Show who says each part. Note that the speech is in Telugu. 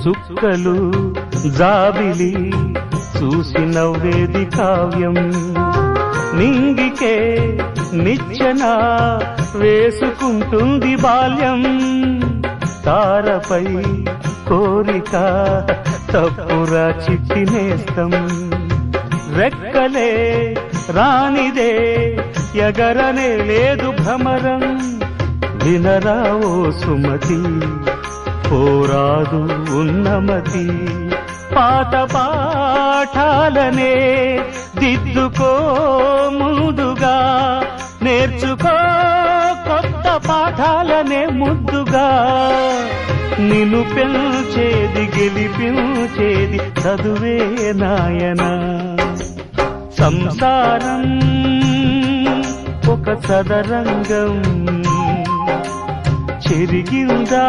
Speaker 1: చుక్కలు జాబిలి చూసి నవ్వేది కావ్యం నింగికే నిచ్చెన వేసుకుంటుంది బాల్యం తారపై కోరిక తప్పురా చిక్కినేస్తం రెక్కలే రానిదే ఎగరనే లేదు భ్రమరం వినరా ఓ సుమతి పోరాదు ఉన్నమతి పాత పాఠాలనే దిద్దుకో ముందుగా నేర్చుకో కొత్త పాఠాలనే ముద్దుగా నిన్ను పెంచేది గెలిపించేది చదువే నాయనా సంసారం ఒక సదరంగం చెరిగిందా